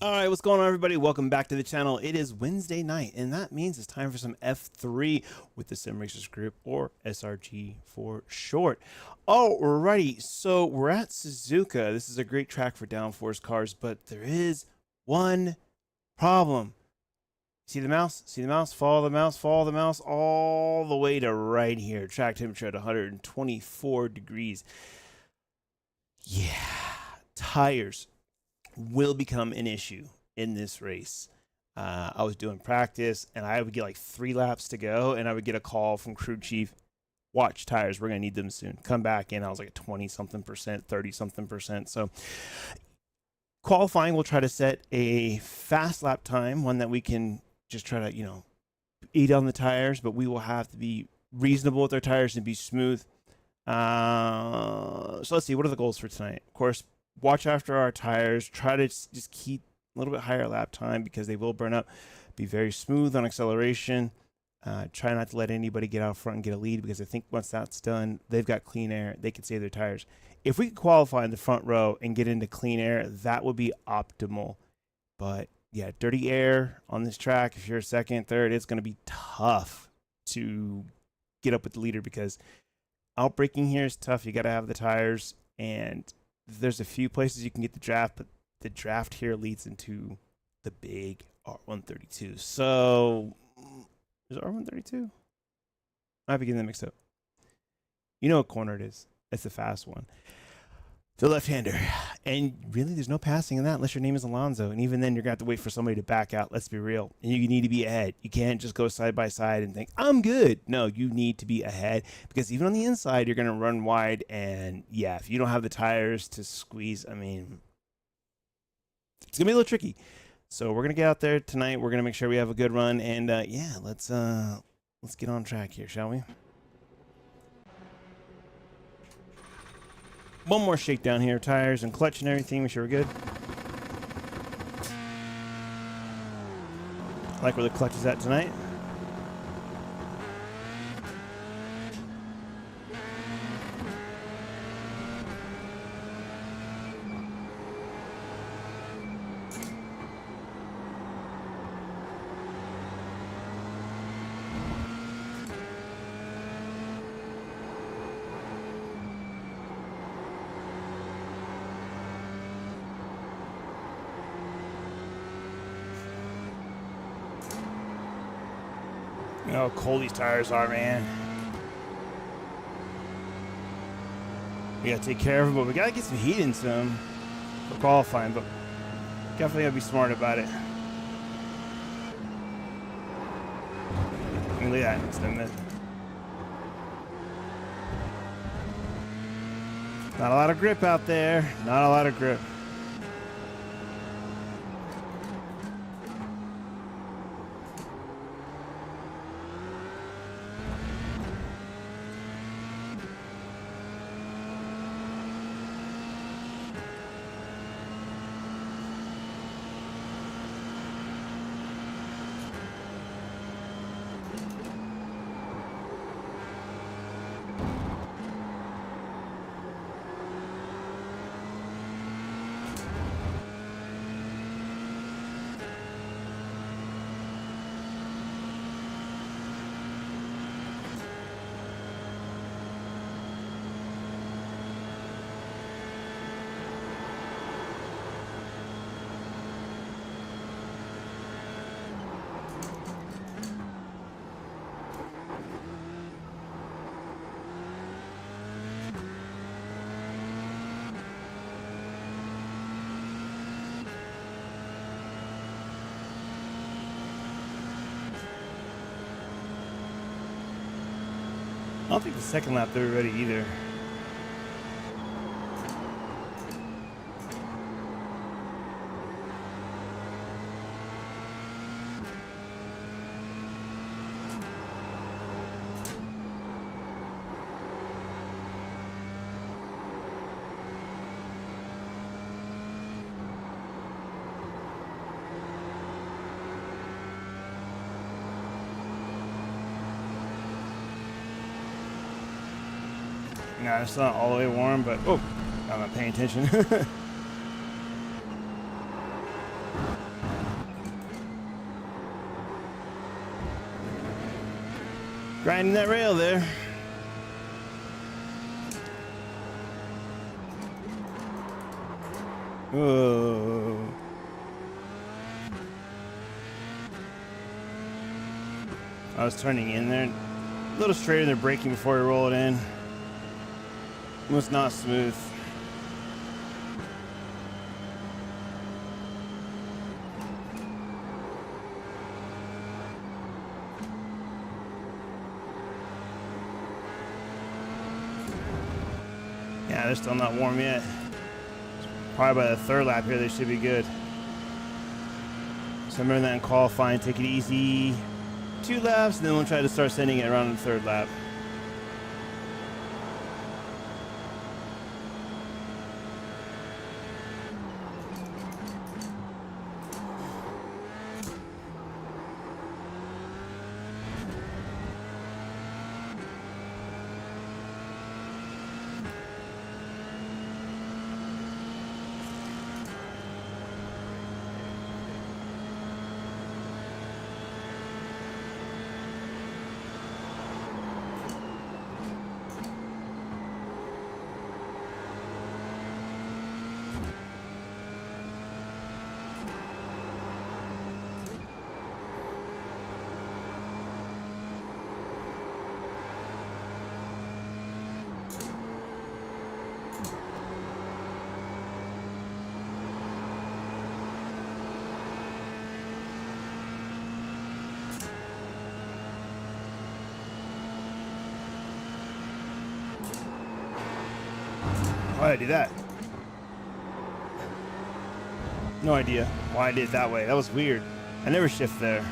All right, what's going on, everybody? Welcome back to the channel. It is Wednesday night, and that means it's time for some F3 with the Sim Racers Group, or SRG for short. Alrighty, so we're at Suzuka. This is a great track for downforce cars, but there is one problem. See the mouse? See the mouse? Follow the mouse, follow the mouse all the way to right here. Track temperature at 124 degrees. Yeah, tires will become an issue in this race. I was doing practice and I would get like 3 laps to go and I would get a call from crew chief, watch tires, we're gonna need them soon. Come back in, I was like 20 something percent, 30 something percent. So qualifying, we'll try to set a fast lap time, one that we can just try to, eat on the tires, but we will have to be reasonable with our tires and be smooth. So let's see, what are the goals for tonight? Of course, watch after our tires, try to just keep a little bit higher lap time because they will burn up. Be very smooth on acceleration. Try not to let anybody get out front and get a lead, because I think once that's done, they've got clean air, they can save their tires. If we could qualify in the front row and get into clean air, that would be optimal. But yeah, dirty air on this track, if you're second, third, it's going to be tough to get up with the leader, because outbraking here is tough. You got to have the tires, and there's a few places you can get the draft, but the draft here leads into the big R132. So, is it R132? I might be getting them mixed up. You know what corner it is. It's the fast one. The left-hander. And really, there's no passing in that unless your name is Alonso. And even then, you're going to have to wait for somebody to back out. Let's be real. And you need to be ahead. You can't just go side by side and think, I'm good. No, you need to be ahead, because even on the inside, you're going to run wide. And yeah, if you don't have the tires to squeeze, I mean, it's going to be a little tricky. So we're going to get out there tonight. We're going to make sure we have a good run. And yeah, let's get on track here, shall we? One more shakedown here, tires and clutch and everything. Make sure we're good. I like where the clutch is at tonight. You know how cold these tires are, man. We gotta take care of them, but we gotta get some heat into them for qualifying, but definitely gotta be smart about it. I mean, look at that. It's not a lot of grip out there. Not a lot of grip. I don't think the second lap they were ready either. No, it's not all the way warm, but oh, I'm not paying attention. Grinding that rail there. Whoa. I was turning in there. A little straighter than braking before we roll it in. It was not smooth. Yeah, they're still not warm yet. Probably by the third lap here, they should be good. So remember that in qualifying, take it easy. 2 laps, and then we'll try to start sending it around on the third lap. Why did I do that? No idea why I did it that way. That was weird. I never shift there.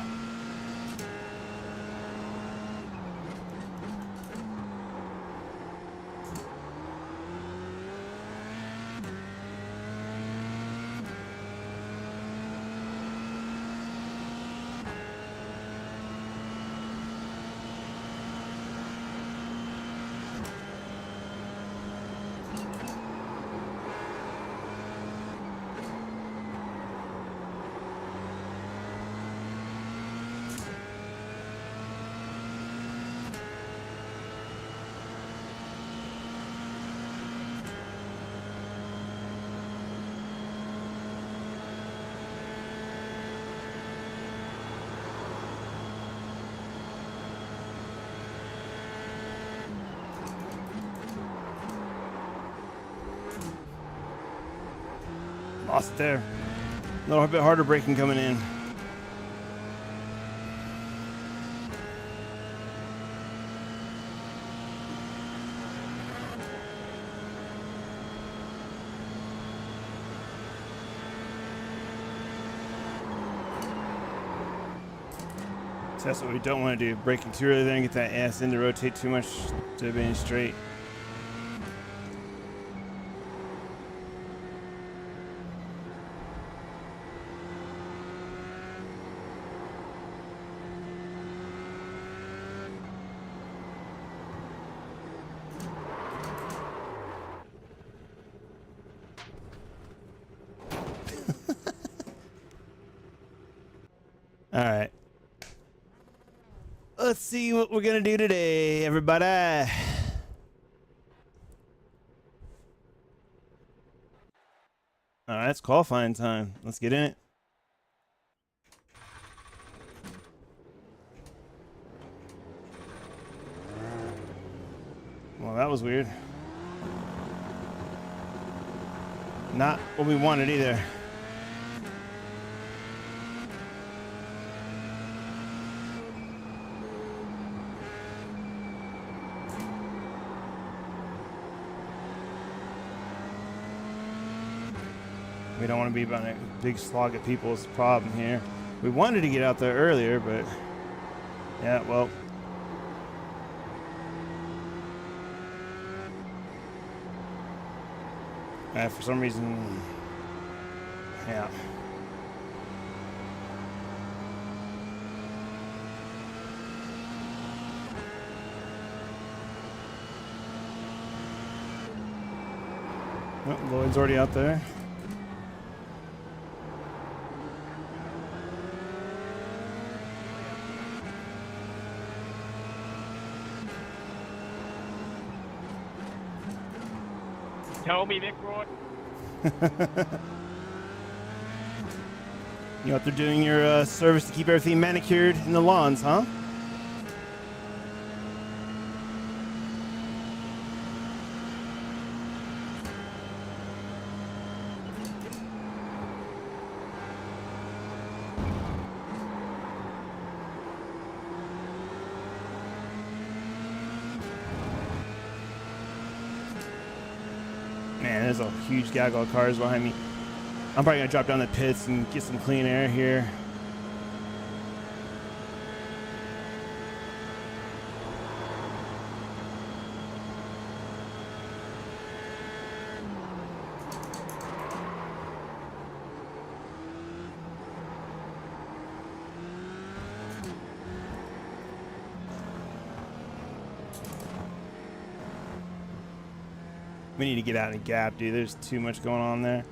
Lost it there. A little bit harder braking coming in. So that's what we don't want to do. Braking too early there and get that ass in to rotate too much to being straight. All right. Let's see what we're going to do today, everybody. All right, it's qualifying time. Let's get in it. Well, that was weird. Not what we wanted either. We don't want to be on a big slog of people's problem here. We wanted to get out there earlier, but yeah, well. For some reason, yeah. Oh, Lloyd's already out there. tell me, Nick Roy? You out there doing your service to keep everything manicured in the lawns, huh? Man, there's a huge gaggle of cars behind me. I'm probably gonna drop down the pits and get some clean air here. We need to get out of the gap, dude. There's too much going on there.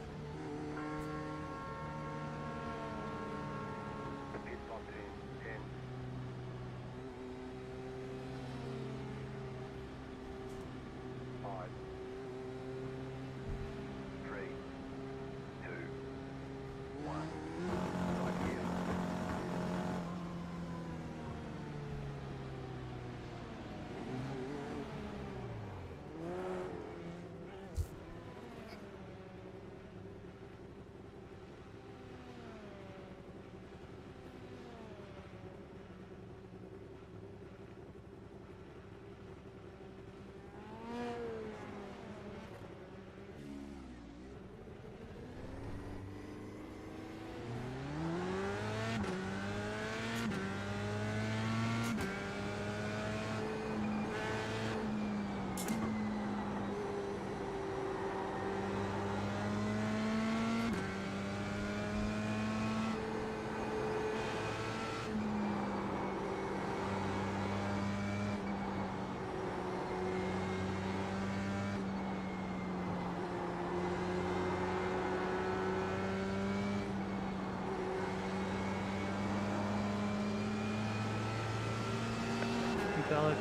Fellas.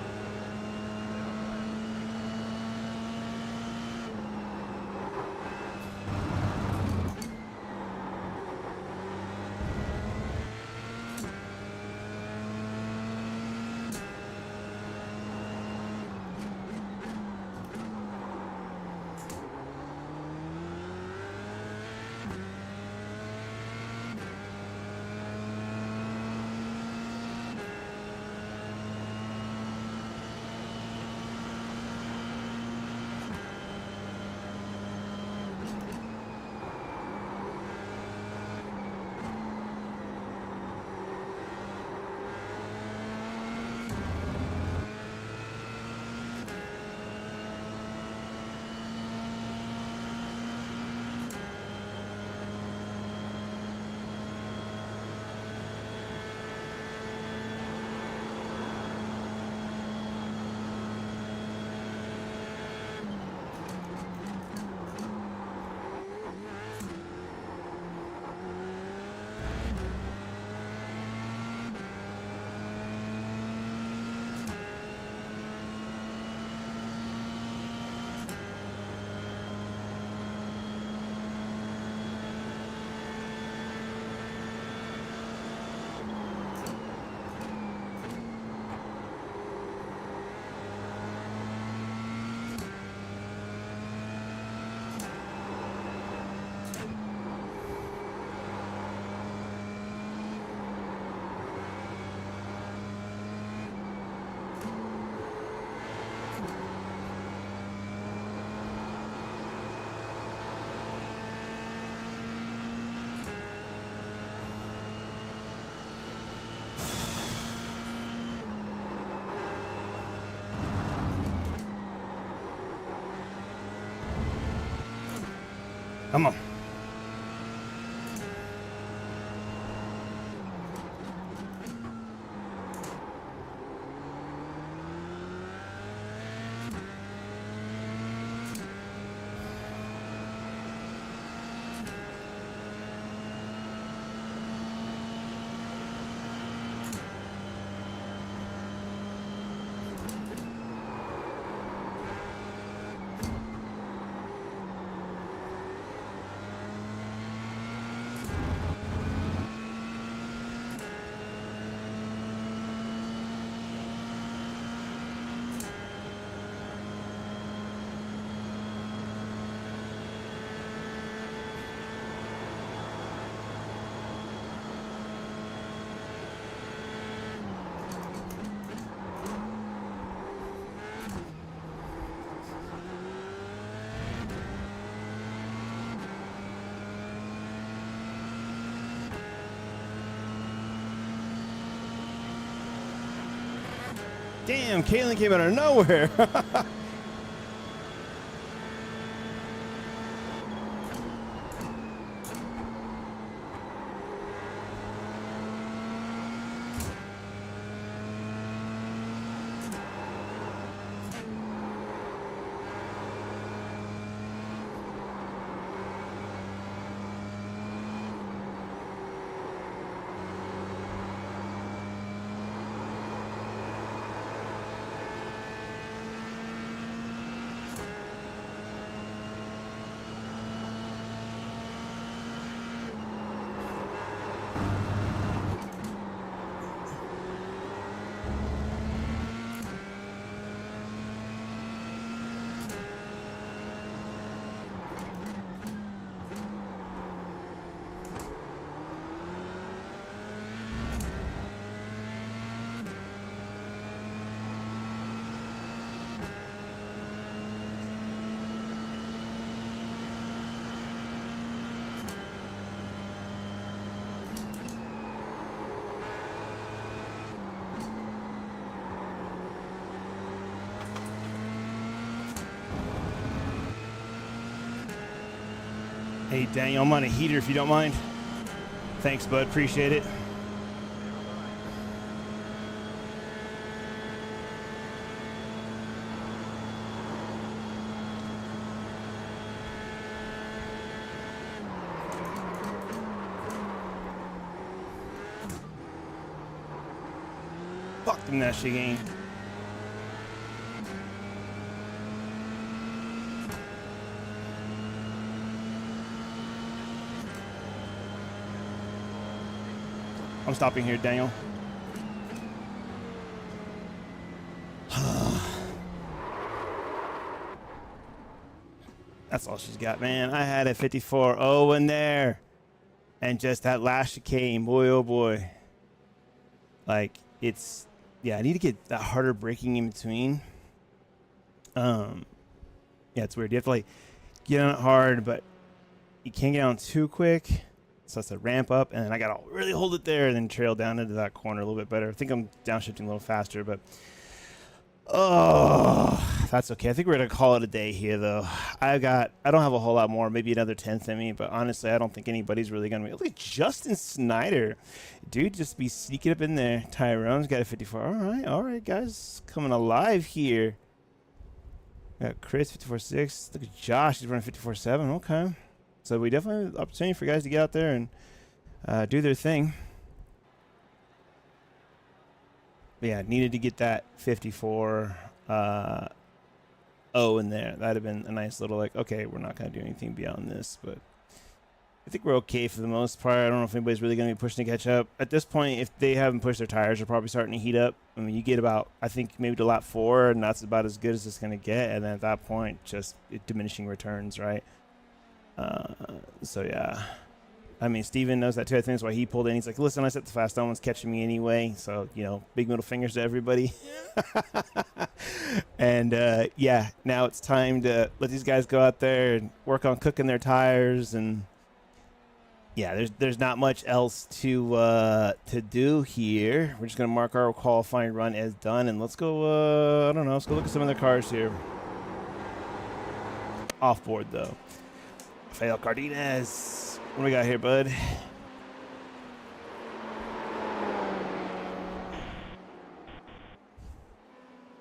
Come on. Damn, Caitlin came out of nowhere. Hey, Daniel, I'm on a heater if you don't mind. Thanks, bud. Appreciate it. Fuck them that shit game. I'm stopping here, Daniel. That's all she's got, man. I had a 54.0 in there. And just that last chicane, boy, oh boy. Like, it's... Yeah, I need to get that harder braking in between. Yeah, it's weird. You have to, like, get on it hard, but you can't get on too quick. So it's a ramp up, and then I got to really hold it there and then trail down into that corner a little bit better. I think I'm downshifting a little faster, but... Oh, that's okay. I think we're going to call it a day here, though. I don't have a whole lot more, maybe another 10th in me, but honestly, I don't think anybody's really going to be... Look at Justin Snyder. Dude, just be sneaking up in there. Tyrone's got a 54. All right, guys. Coming alive here. Got Chris, 54.6. Look at Josh. He's running 54.7. Okay. So we definitely have an opportunity for guys to get out there and do their thing. But yeah, needed to get that 54 in there. That'd have been a nice little, like, okay, we're not going to do anything beyond this, but I think we're okay for the most part. I don't know if anybody's really going to be pushing to catch up. At this point, if they haven't pushed their tires, they're probably starting to heat up. I mean, you get about, I think, maybe to lap 4, and that's about as good as it's going to get. And then at that point, just diminishing returns, right? So, yeah. I mean, Steven knows that too. I think that's why he pulled in. He's like, listen, I set the fast. No one's catching me anyway. So, you know, big middle fingers to everybody. And, yeah, now it's time to let these guys go out there and work on cooking their tires. And, yeah, there's not much else to do here. We're just going to mark our qualifying run as done. And let's go, I don't know, let's go look at some of their cars here. Off board, though. Rafael Cardenas. What do we got here, bud?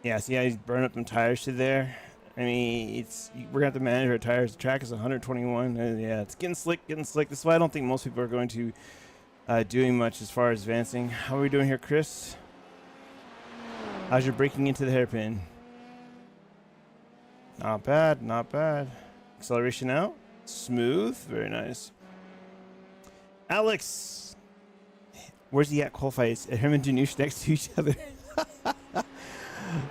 Yeah, see how he's burning up them tires to there? I mean, we're going to have to manage our tires. The track is 121. Yeah, it's getting slick, This is why I don't think most people are going to doing much as far as advancing. How are we doing here, Chris? How's your braking into the hairpin? Not bad, not bad. Acceleration out. Smooth. Very nice. Alex, where's he at qualified? Him and Danush next to each other.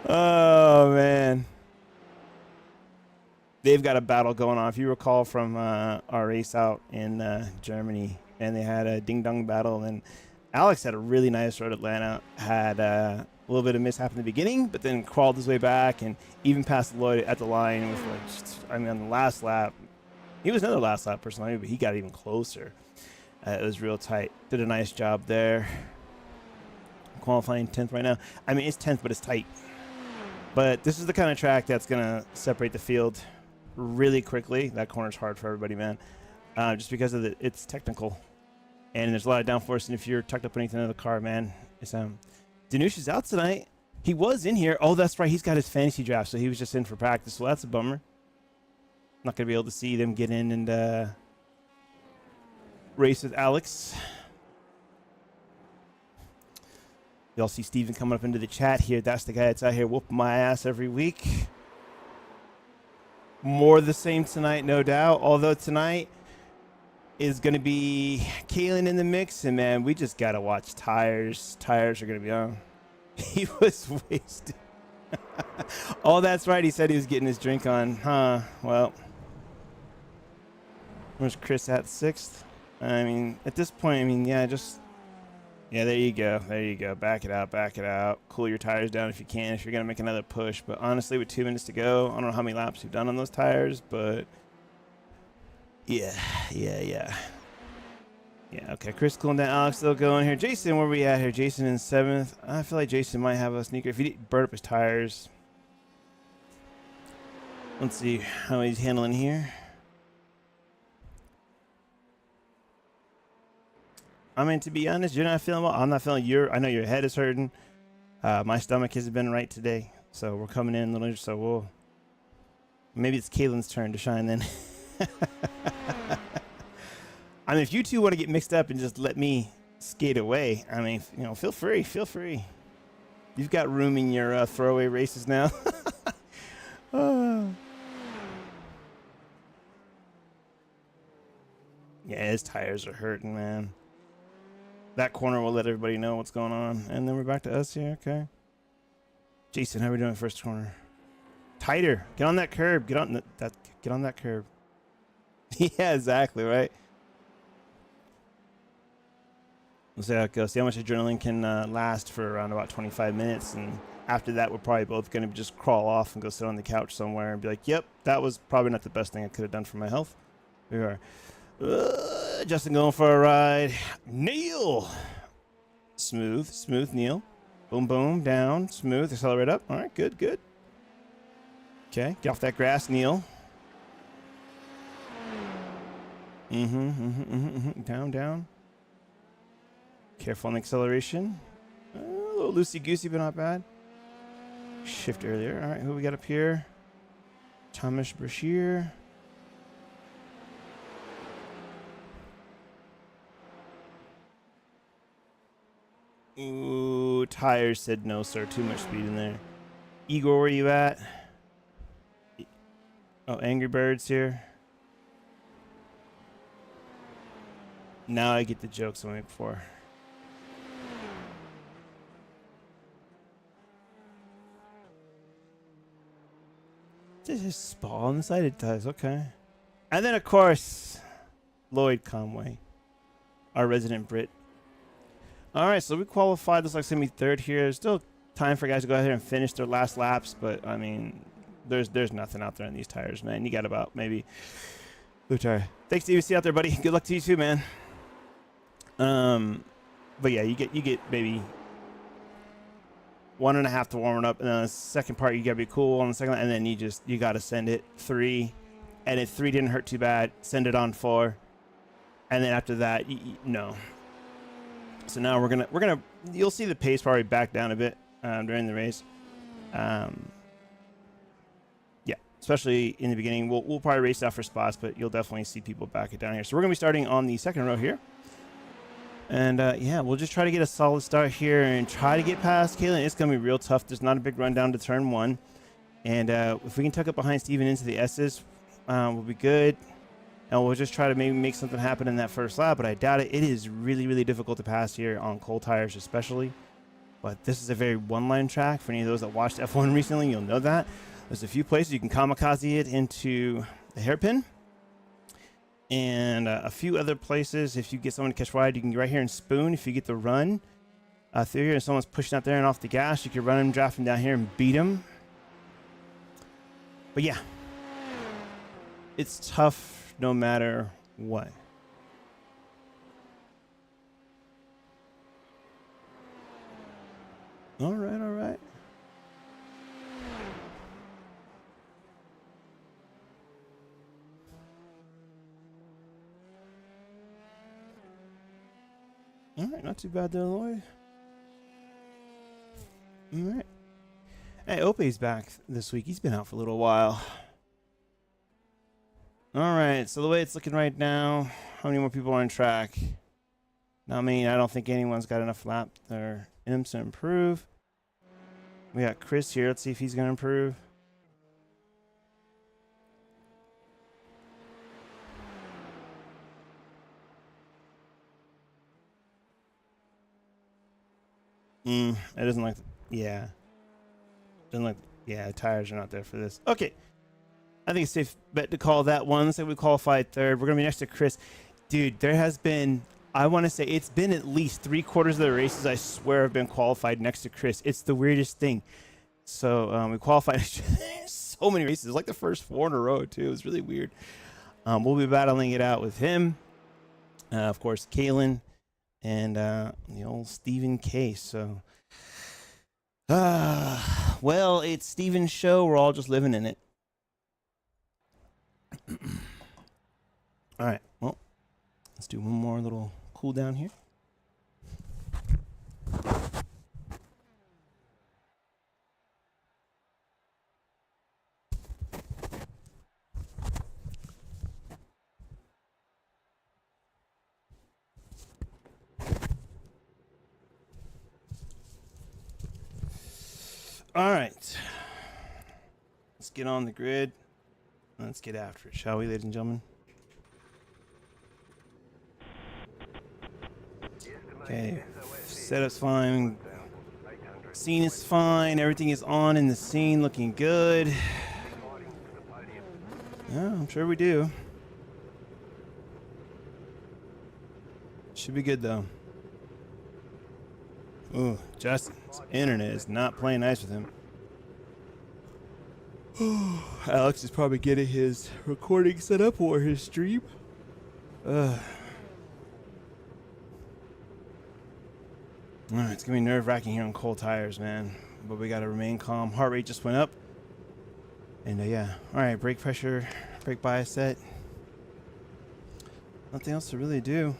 Oh, man. They've got a battle going on. If you recall from our race out in Germany, and they had a ding-dong battle, and Alex had a really nice road. Atlanta had a little bit of mishap in the beginning, but then crawled his way back and even passed Lloyd at the line with, like, I mean, on the last lap. He was another last lap person, but he got even closer. It was real tight. Did a nice job there. qualifying 10th right now. I mean, it's 10th, but it's tight. But this is the kind of track that's going to separate the field really quickly. That corner's hard for everybody, man. Just because of it's technical. And there's a lot of downforce, and if you're tucked up beneath another car, man, it's Danush is out tonight. He was in here. Oh, that's right. He's got his fantasy draft, so he was just in for practice. So that's a bummer. Not going to be able to see them get in and race with Alex. Y'all see Steven coming up into the chat here. That's the guy that's out here whooping my ass every week. More the same tonight, no doubt. Although tonight is going to be Kalen in the mix. And, man, we just got to watch tires. Tires are going to be on. He was wasted. Oh, that's right. He said he was getting his drink on. Huh. Well. Where's Chris at 6th? I mean, at this point, I mean, yeah, just... Yeah, there you go. There you go. Back it out. Back it out. Cool your tires down if you can, if you're going to make another push. But honestly, with 2 minutes to go, I don't know how many laps you've done on those tires, but... Yeah, okay. Chris cooling down. Alex still going here. Jason, where are we at here? Jason in 7th. I feel like Jason might have a sneaker. If he didn't burn up his tires. Let's see how he's handling here. I mean, to be honest, you're not feeling well. I'm not feeling I know your head is hurting. My stomach hasn't been right today. So we're coming in a little, so we'll... Maybe it's Kaylin's turn to shine then. I mean, if you two want to get mixed up and just let me skate away, I mean, you know, feel free. Feel free. You've got room in your throwaway races now. Yeah, his tires are hurting, man. That corner will let everybody know what's going on. And then we're back to us here. Okay. Jason, how are we doing first corner? Tighter. Get on that curb. Get on that curb. Yeah, exactly, right? We'll see how it goes. See how much adrenaline can last for around about 25 minutes. And after that, we're probably both going to just crawl off and go sit on the couch somewhere and be like, yep, that was probably not the best thing I could have done for my health. We are. Justin going for a ride. Neil. Smooth, Neil. Boom, boom, down, smooth, accelerate up. All right, good. Okay, get off that grass, Neil. Down. Careful on the acceleration. A little loosey-goosey, but not bad. Shift earlier. All right, who we got up here? Thomas Brashear. Ooh, tires said no, sir. Too much speed in there. Igor, where you at? Oh, Angry Birds here. Now I get the jokes I made before. This is Spall on the side it does, okay. And then of course, Lloyd Conway, our resident Brit. All right, so we qualified. Looks like it's gonna be 3rd here. There's still time for guys to go ahead and finish their last laps, but I mean, there's nothing out there on these tires, man. You got about maybe blue tire. Thanks, Steve. See you out there, buddy. Good luck to you too, man. But yeah, you get maybe 1.5 to warm it up, and then the second part you gotta be cool on the second line, and then you gotta send it 3, and if 3 didn't hurt too bad, send it on 4, and then after that, no. So now we're gonna you'll see the pace probably back down a bit during the race. Yeah, especially in the beginning. We'll probably race out for spots, but you'll definitely see people back it down here. So we're gonna be starting on the 2nd row here. And yeah, we'll just try to get a solid start here and try to get past Kalen. It's going to be real tough. There's not a big run down to turn 1. And if we can tuck up behind Steven into the S's, we'll be good. And we'll just try to maybe make something happen in that first lap. But I doubt it. It is really, really difficult to pass here on cold tires especially. But this is a very one-line track. For any of those that watched F1 recently, you'll know that. There's a few places you can kamikaze it into the hairpin. And a few other places, if you get someone to catch wide, you can get right here and spoon. If you get the run through here and someone's pushing out there and off the gas, you can run him, draft him down here and beat him. But yeah, it's tough no matter what. All right, all right. All right, not too bad there, Lloyd. All right. Hey, Ope's back this week. He's been out for a little while. All right, so the way it's looking right now, how many more people are on track? I mean, I don't think anyone's got enough lap or imps to improve. We got Chris here. Let's see if he's going to improve. It doesn't like, yeah. Doesn't like, yeah, tires are not there for this. Okay. I think it's a safe bet to call that one. Let's say we qualified third. We're going to be next to Chris. Dude, there has been, I want to say it's been at least 3/4 of the races I swear have been qualified next to Chris. It's the weirdest thing. So we qualified so many races. Like the first 4 in a row, too. It was really weird. We'll be battling it out with him. Of course, Kalen and the old Stephen Case. So, well, it's Steven's show. We're all just living in it. All right, well, let's do one more little cool down here. All right, let's get on the grid. Let's get after it, shall we, ladies and gentlemen? Okay, setup's fine. Scene is fine. Everything is on in the scene, looking good. Yeah, I'm sure we do. Should be good, though. Ooh, Justin's internet is not playing nice with him. Alex is probably getting his recording set up or his stream. Alright, it's gonna be nerve-wracking here on cold tires, man. But we gotta remain calm. Heart rate just went up. And yeah. Alright, brake pressure, brake bias set. Nothing else to really do.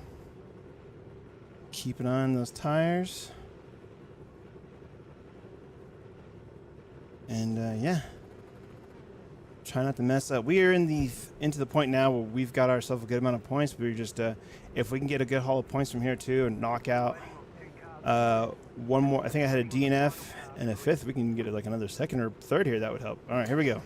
Keep an eye on those tires. And yeah. Try not to mess up. We are into the point now where we've got ourselves a good amount of points. We're just if we can get a good haul of points from here too and knock out one more. I think I had a DNF and a 5th. We can get it like another 2nd or 3rd here. That would help. All right, here we go.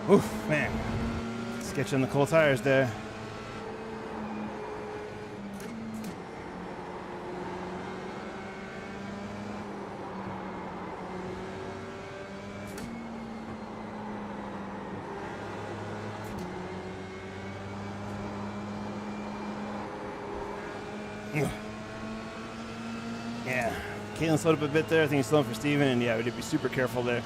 Oof, man. Sketch on the cold tires there. Yeah. Kalen slowed up a bit there. I think he's slowing for Steven, and yeah, we need to be super careful there.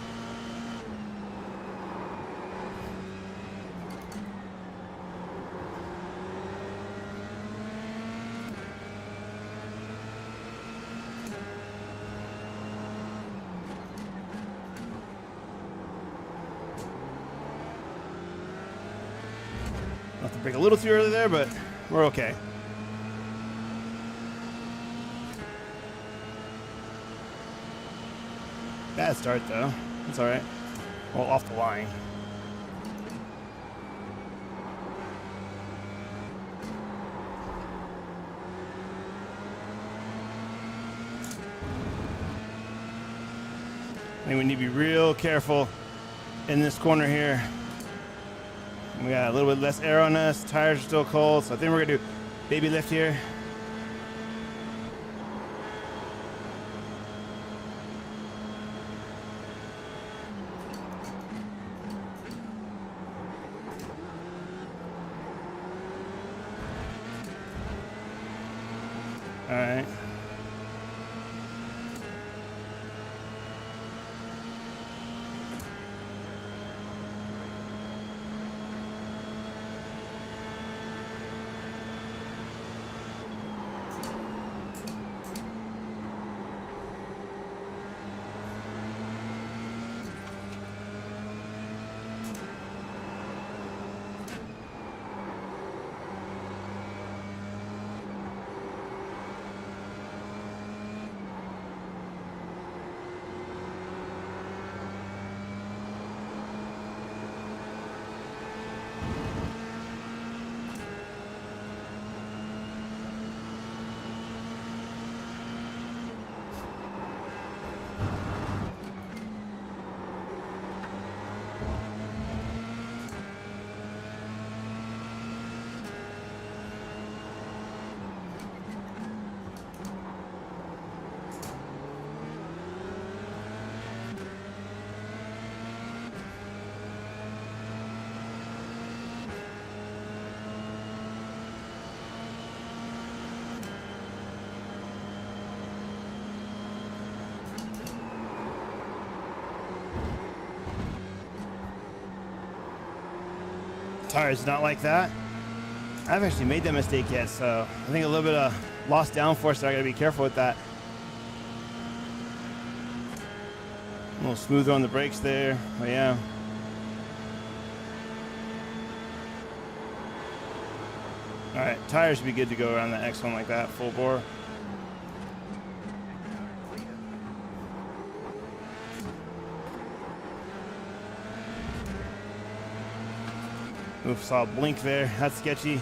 Have to brake a little too early there, but we're okay. Bad start though. It's all right. Well, off the line. I think we need to be real careful in this corner here. We got a little bit less air on us. Tires are still cold, so I think we're gonna do baby lift here. right. Tires not like that. I haven't actually made that mistake yet, so I think a little bit of lost downforce, so I gotta be careful with that. A little smoother on the brakes there. Oh yeah. All right, tires should be good to go around the X1 like that, full bore. Oof, saw a blink there. That's sketchy.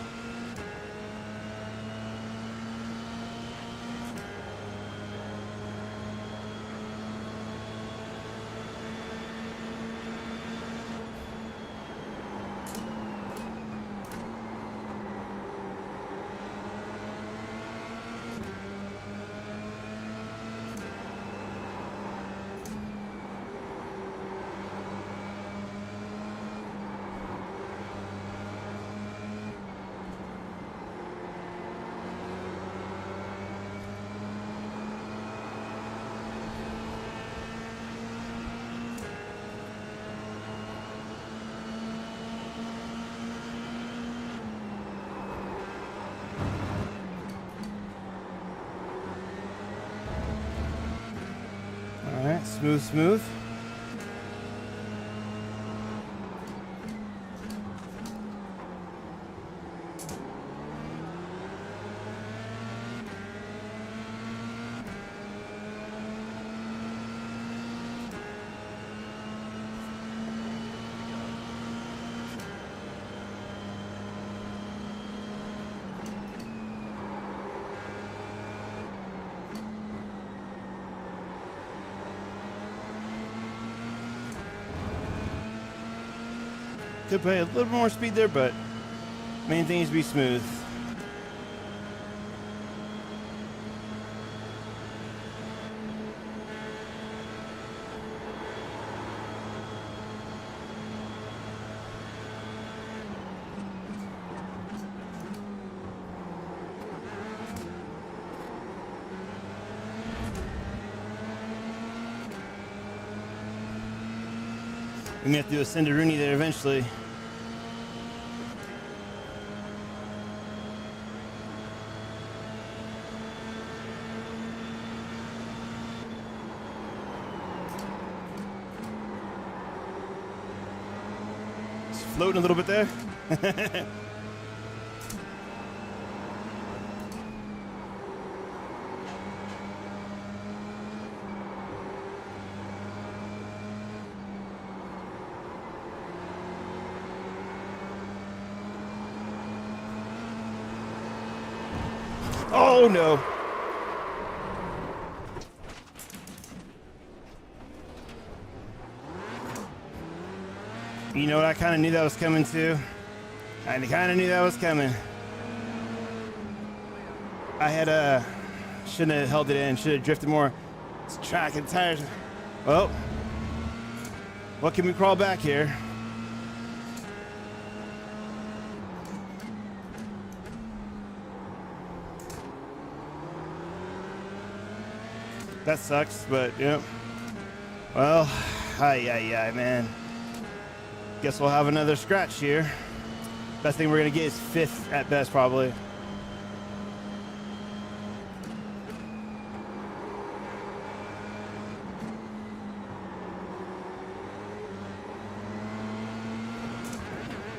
Smooth, smooth. Could play a little more speed there, but main thing is to be smooth. We may have to do a Senderuni there eventually. It's floating a little bit there. Oh no. You know what? I kind of knew that was coming too. I kind of knew that was coming. I had shouldn't have held it in. Should have drifted more. It's track and tires. Well, what can we crawl back here? That sucks, but yeah. Well, hi, man. Guess we'll have another scratch here. Best thing we're gonna get is 5th at best, probably.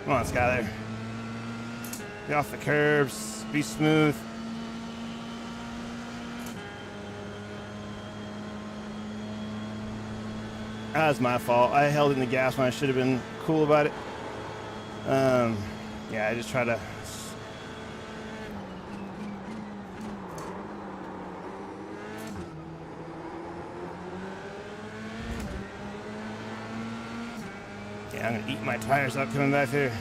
Come on, Skyler. Get off the curbs. Be smooth. That was my fault. I held in the gas when I should have been cool about it. Yeah, I just try to. Yeah, I'm gonna eat my tires up coming back here.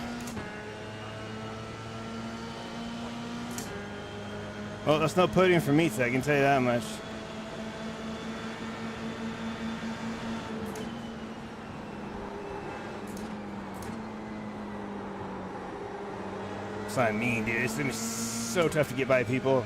Well, that's no pudding for me, I can tell you that much. That's what I mean, dude. It's gonna be so tough to get by people.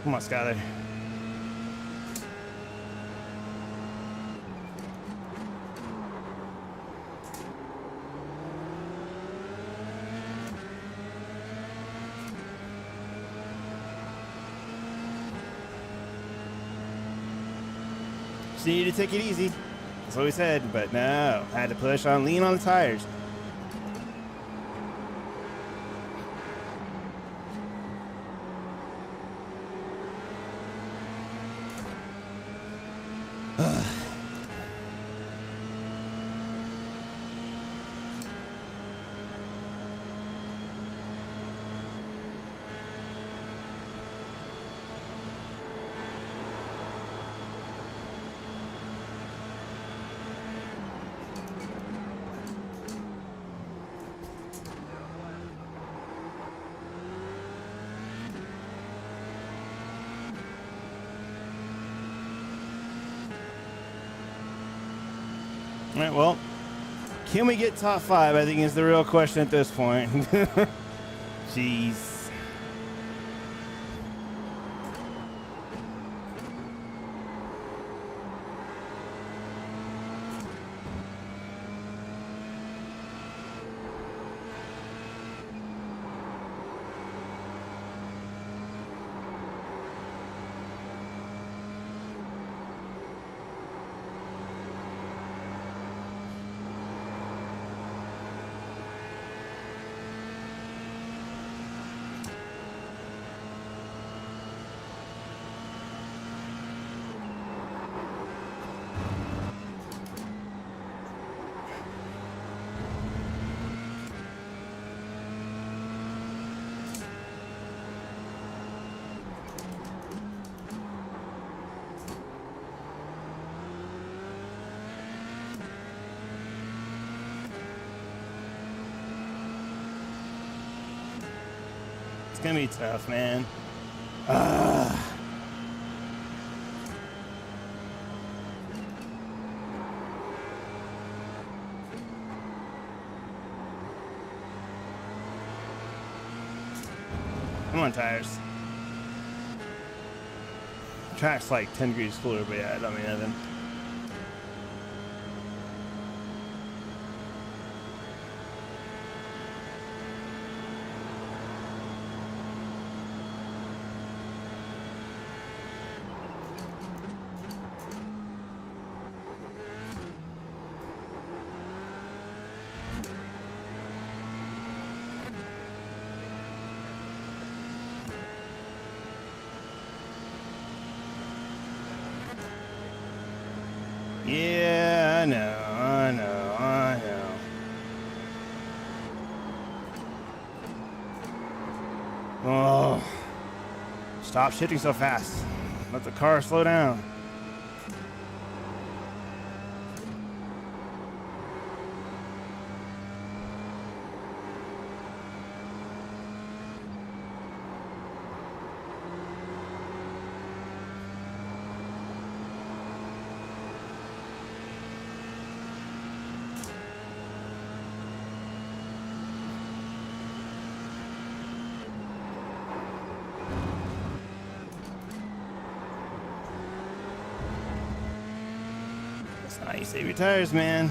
Come on, Skyler. Just need to take it easy. That's what we said, but no. I had to push on, lean on the tires. All right, well, can we get top 5? I think is the real question at this point. Jeez. It's gonna be tough, man. Come on, tires. Track's like 10 degrees cooler, but yeah, I don't mean nothing. Yeah, I know. Oh, just Stop shifting so fast. Let the car slow down. That's how you save your tires, man.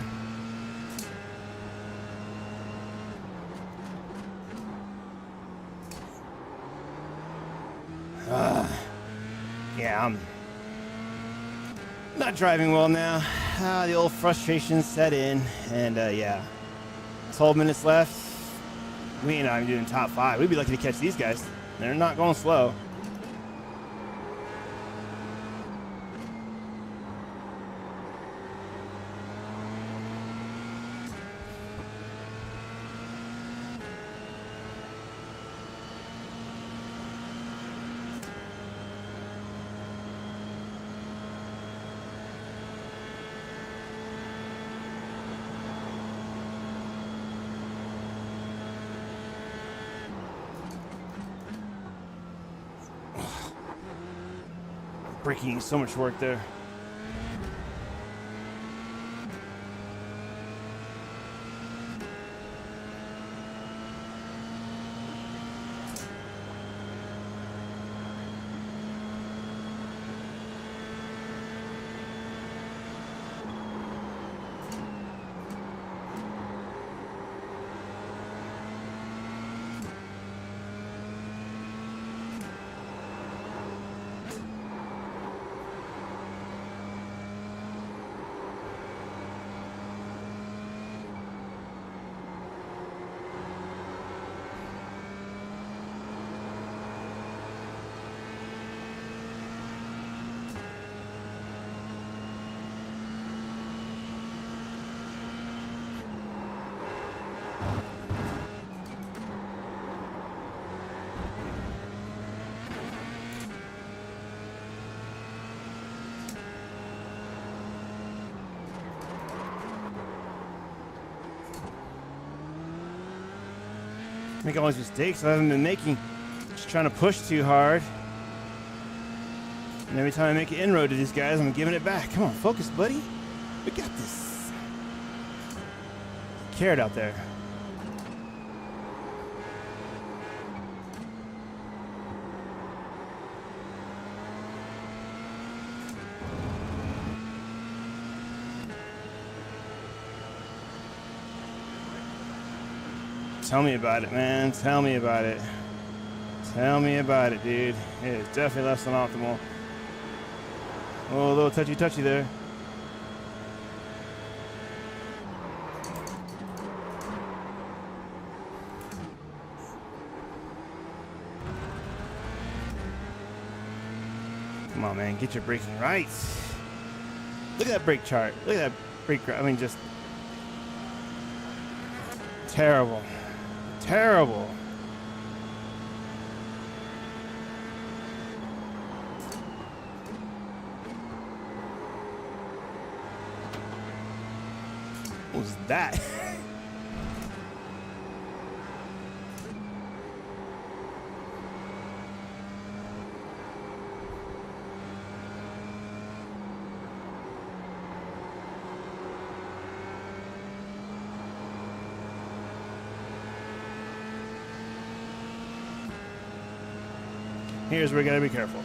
Yeah, I'm not driving well now. The old frustration set in, and yeah, 12 minutes left. We ain't even doing top 5. We'd be lucky to catch these guys. They're not going slow. Braking so much work there. Make all these mistakes I haven't been making. Just trying to push too hard. And every time I make an inroad to these guys, I'm giving it back. Come on, focus, buddy. We got this. Carrot out there. Tell me about it, man. Tell me about it. Tell me about it, dude. It is definitely less than optimal. Oh, a little touchy-touchy there. Come on, man. Get your braking right. Look at that brake chart. Look at that brake. I mean, just terrible. Terrible. What was that? Here's where we gotta be careful.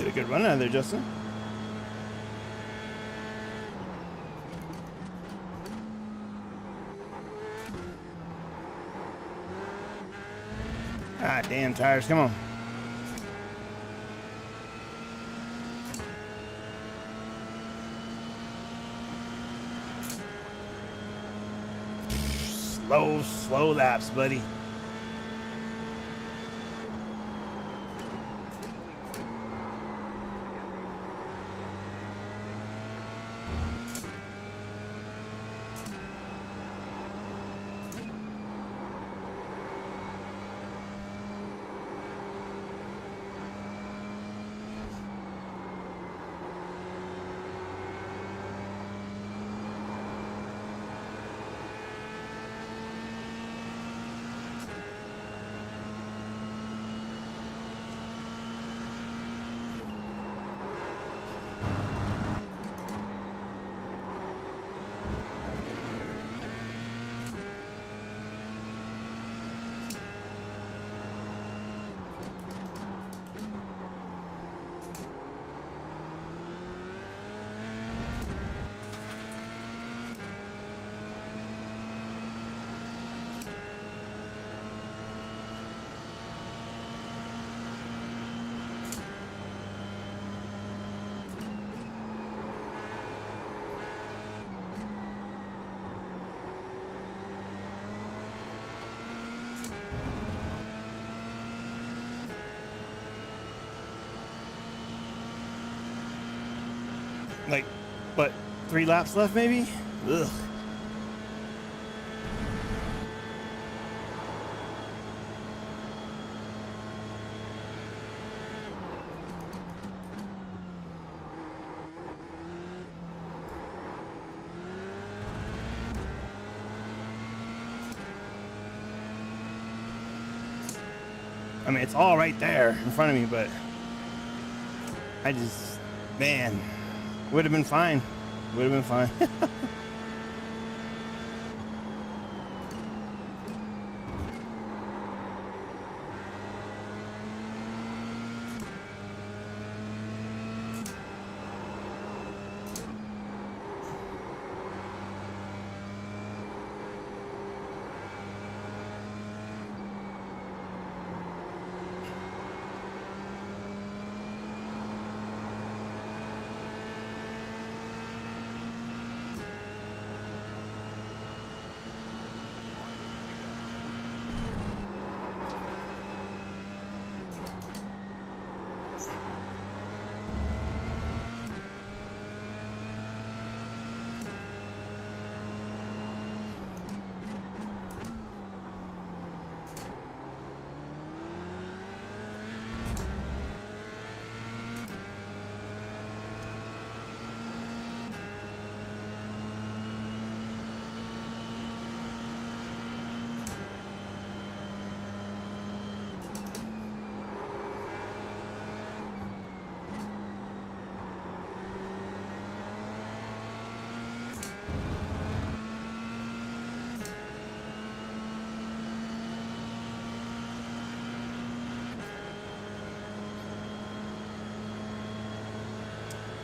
get a good run out of there, Justin. Ah, damn tires, come on. Slow laps, buddy. Like, what, 3 laps left maybe? Ugh. I mean, it's all right there in front of me, but I just, man, would have been fine. Would have been fine.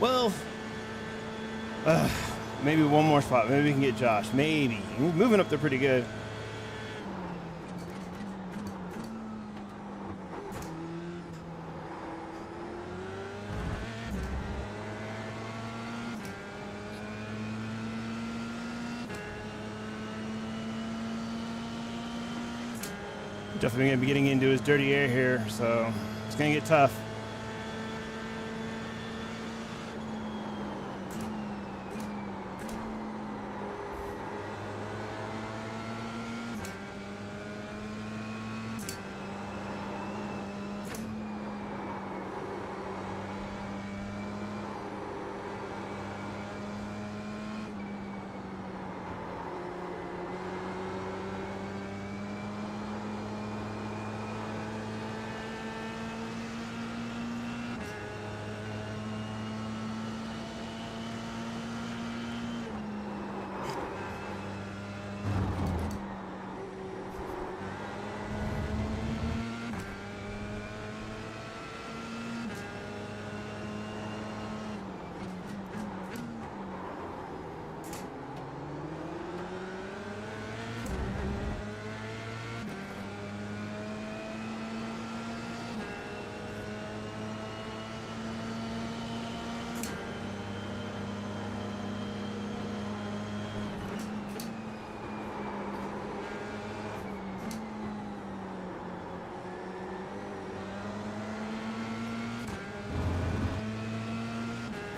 Well, maybe one more spot. Maybe we can get Josh. Maybe. We're moving up there pretty good. Definitely going to be getting into his dirty air here, so it's going to get tough.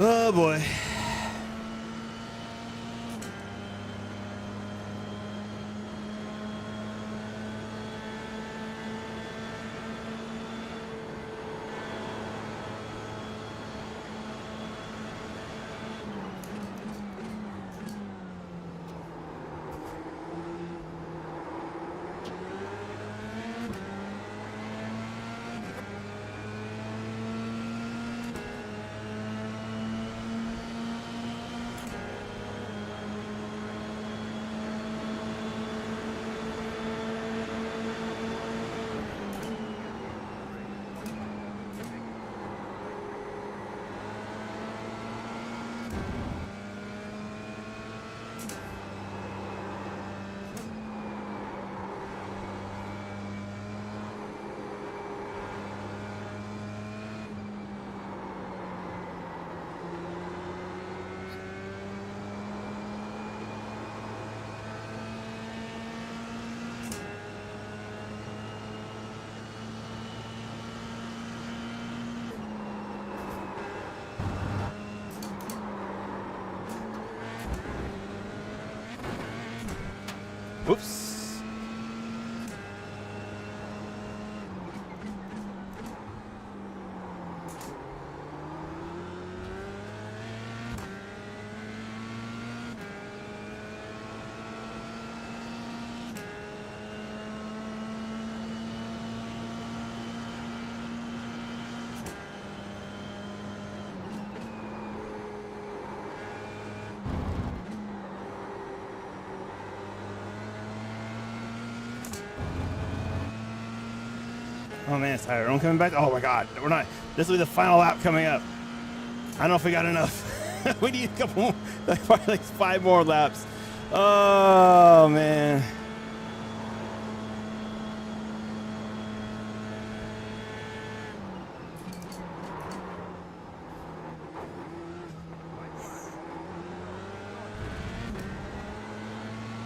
Oh boy. Whoops. Oh man, is Tyrone coming back? Oh my god, we're not. This will be the final lap coming up. I don't know if we got enough. We need a couple more, probably like 5 more laps. Oh man.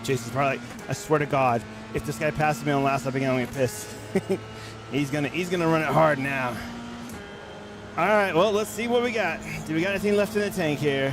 Jason's probably like, I swear to God, if this guy passes me on the last lap again, I'm gonna get pissed. He's gonna run it hard now. All right, well, let's see what we got. Do we got anything left in the tank here?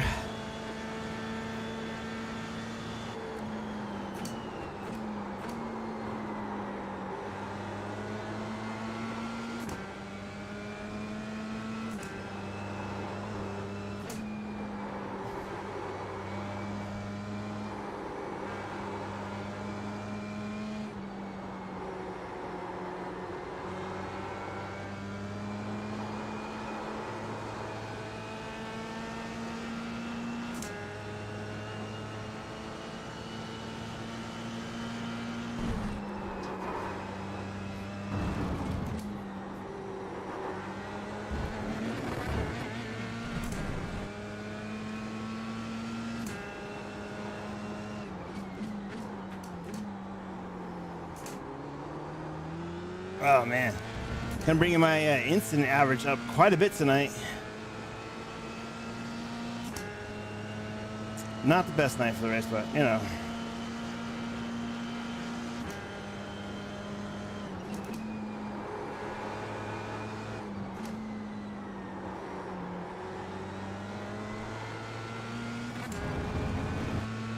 Oh man, I'm bringing my instant average up quite a bit tonight. Not the best night for the race, but you know.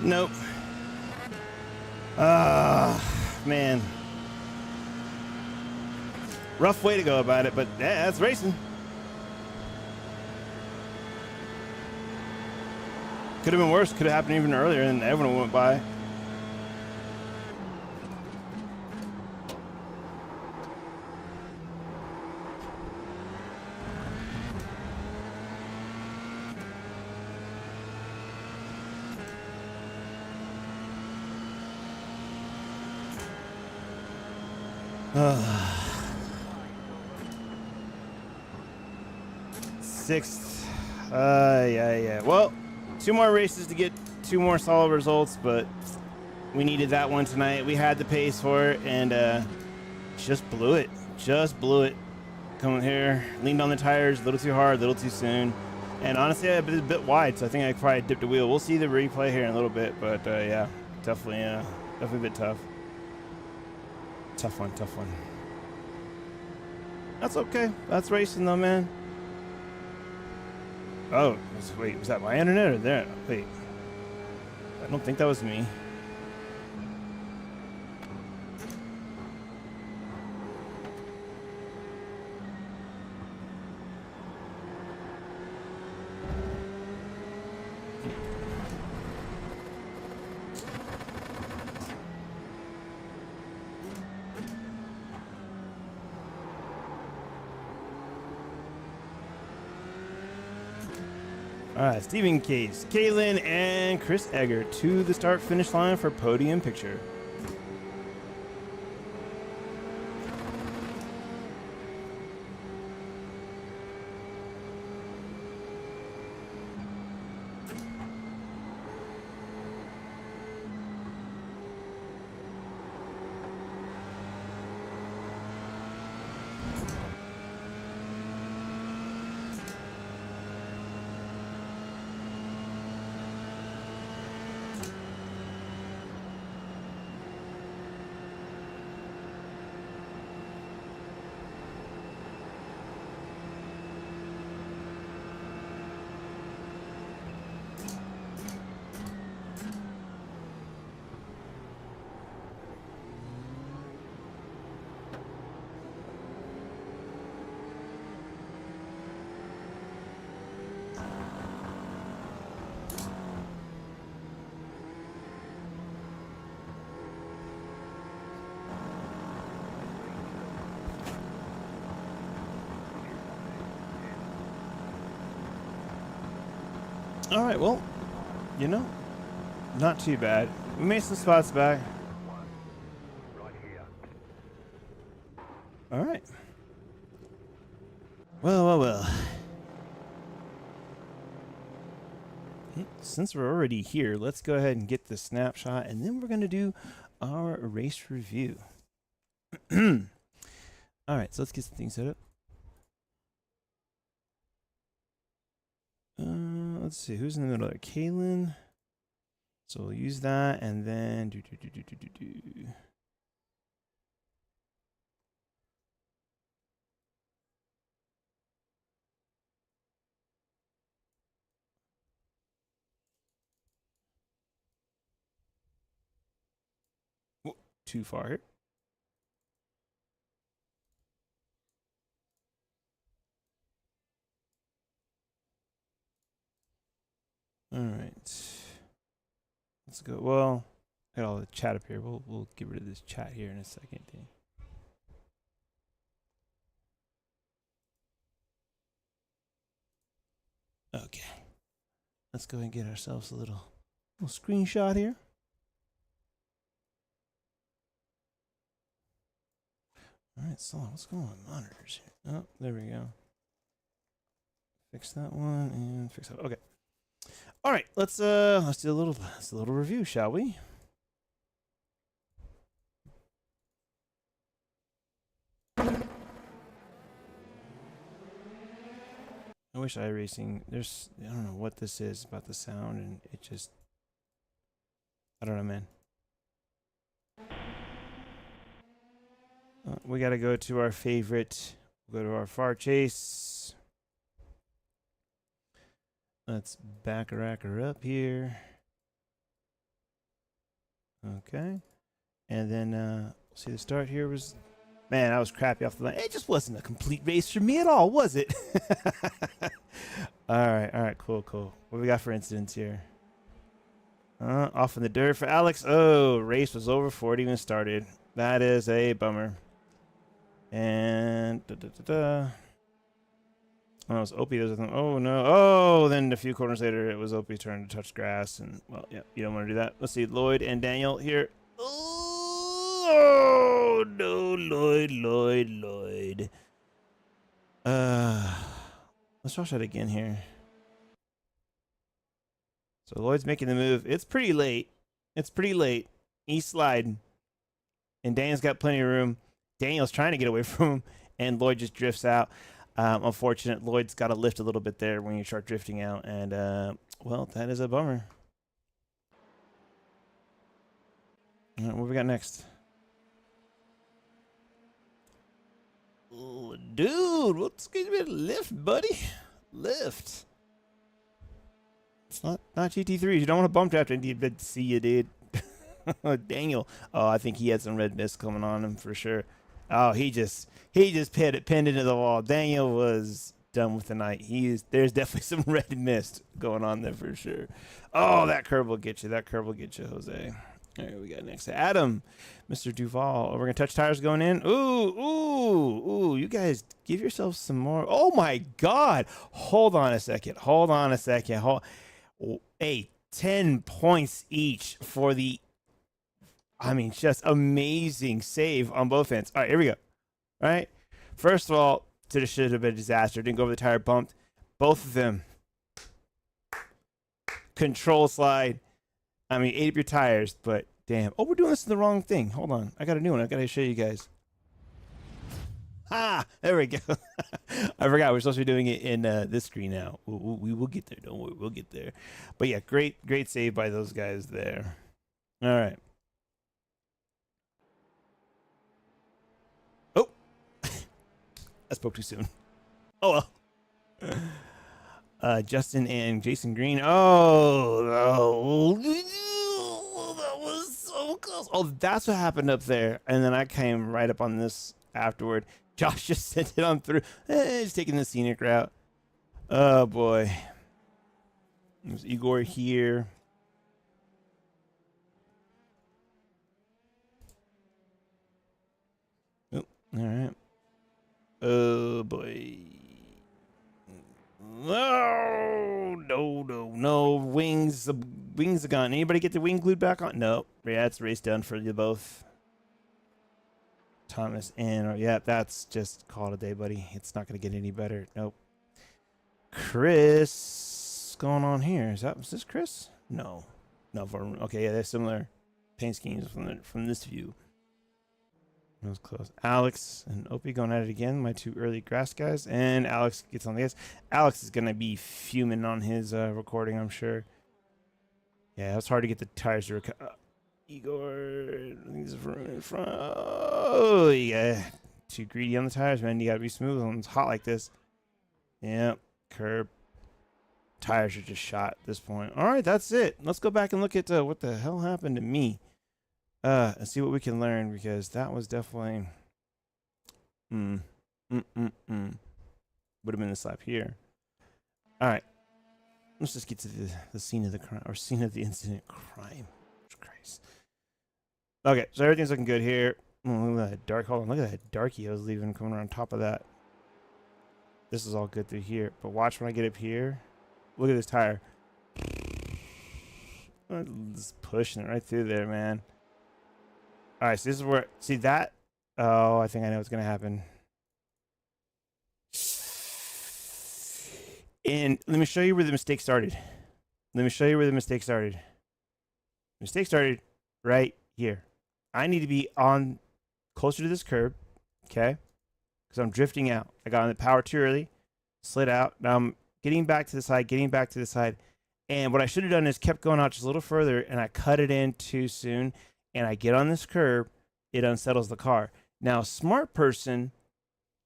Nope. Man. Rough way to go about it, but yeah, that's racing. Could have been worse. Could have happened even earlier, and everyone went by. Sixth. Yeah. Well, 2 more races to get 2 more solid results, but we needed that one tonight. We had the pace for it, and just blew it. Just blew it. Coming here, leaned on the tires a little too hard, a little too soon. And honestly, I was a bit wide, so I think I probably dipped a wheel. We'll see the replay here in a little bit, but yeah, definitely a bit tough. Tough one. That's okay. That's racing though, man. Oh, wait, was that my internet or there? Wait. I don't think that was me. All right, Stephen Case, Kaylin, and Chris Egger to the start-finish line for podium picture. All right, well, you know, not too bad. We made some spots back. All right. Well. Since we're already here, let's go ahead and get the snapshot, and then we're going to do our race review. All right, so let's get some things set up. Let's see, who's in the middle there? Kaylin. So we'll use that, and then do. Whoa, too far here. All right. Let's go. Well, I got all the chat up here. We'll get rid of this chat here in a second. Okay. Let's go ahead and get ourselves a little screenshot here. All right, so what's going on with monitors here? Oh, there we go. Fix that one and fix that. Okay. All right, let's do a little review, shall we? I wish iracing. I don't know what this is about the sound, and it just, I don't know, man. We got to go to our favorite. We'll go to our far chase. Let's back her up here. Okay. And then, see, the start here was, man, I was crappy off the line. It just wasn't a complete race for me at all, was it? All right, cool. What we got for incidents here? Off in the dirt for Alex. Oh, race was over before it even started. That is a bummer. And oh, it was Opie. Oh no! Oh, then a few corners later, it was Opie's turn to touch grass, and well, yeah, you don't want to do that. Let's see, Lloyd and Daniel here. Oh no, Lloyd. Let's watch that again here. So Lloyd's making the move. It's pretty late. He's sliding, and Daniel's got plenty of room. Daniel's trying to get away from him, and Lloyd just drifts out. Unfortunate, Lloyd's got to lift a little bit there when you start drifting out, and well, that is a bummer. All right, what we got next? Oh, dude, let's get a bit of lift, buddy. Lift. Not GT3s. You don't want to bump draft India, but see you, dude. Daniel. Oh, I think he had some red mist coming on him for sure. Oh, he just pinned into the wall. Daniel was done with the night. There's definitely some red mist going on there for sure. Oh, that curve will get you. That curve will get you, Jose. All right, we got next Adam, Mr. Duval. Oh, we're gonna touch tires going in. Ooh! You guys give yourself some more. Oh my God! Hold on a second. Hey, 10 points each for the. I mean, just amazing save on both ends. All right, here we go. All right. First of all, should have been a disaster. Didn't go over the tire, bumped. Both of them. Control slide. I mean, ate up your tires, but damn. Oh, we're doing this in the wrong thing. Hold on. I got a new one. I got to show you guys. Ah, there we go. I forgot we're supposed to be doing it in this screen now. We will get there. Don't worry. We'll get there. But yeah, great save by those guys there. All right. Oh, I spoke too soon. Oh well. Justin and Jason Green. Oh, that was so close. Oh, that's what happened up there. And then I came right up on this afterward. Josh just sent it on through. He's taking the scenic route. Oh, boy. There's Igor here. Oh, all right. Oh, boy. No. Wings are gone. Anybody get the wing glued back on? No. Yeah, it's race done for you both. Thomas and yeah, that's just call it a day, buddy. It's not going to get any better. Nope. Chris, what's going on here? Was this Chris? No. Okay, yeah, they're similar paint schemes from this view. That was close. Alex and Opie going at it again. My two early grass guys. And Alex gets on the gas. Alex is going to be fuming on his recording, I'm sure. Yeah, it's hard to get the tires to recover. Igor, he's in front. Oh, yeah. Too greedy on the tires, man. You got to be smooth when it's hot like this. Yep. Curb. Tires are just shot at this point. All right, that's it. Let's go back and look at what the hell happened to me. And see what we can learn, because that was definitely would have been this lap here. All right, let's just get to the scene of the crime, or scene of the incident crime. Christ. Okay, so everything's looking good here. Look at that dark. Hold on, look at that darkie I was leaving coming around top of that. This is all good through here, but watch when I get up here. Look at this tire. Just pushing it right through there, man. All right, so this is where, see that? Oh, I think I know what's going to happen. And let me show you where the mistake started. The mistake started right here. I need to be on closer to this curb, okay? Because I'm drifting out. I got on the power too early, slid out. Now I'm getting back to the side, And what I should have done is kept going out just a little further, and I cut it in too soon. And I get on this curb, it unsettles the car. Now, a smart person,